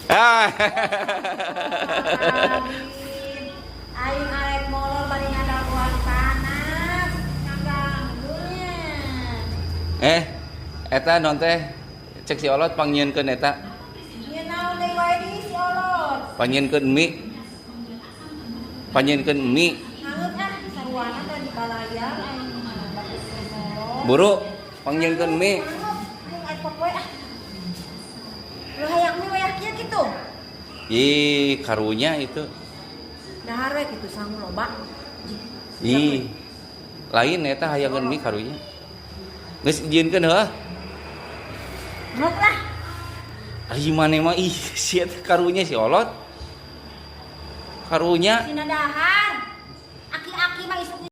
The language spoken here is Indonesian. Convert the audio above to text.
Ah. Aing arek molor bari ngadaguan panas. Kaganggunya. Eta non teh cek si Olot panggieunkeun eta. Ieu naon deui wae di si Olot. Panggieunkeun mie. Panggieunkeun mie. Hangeut saruana teh di balayar aing bagus molor. Buru panggieunkeun mie. Aing aya popoe ah. Lu hayang mie wae kieu kitu. Ih, karunya itu. Dahar we kitu sangu loba. Ih. Lain eta hayangeun mie karunya. Geus ijieunkeun heuh. Ngot lah. Ari maneh mah ih sia karunya si Olot. Karunya Cina dahar.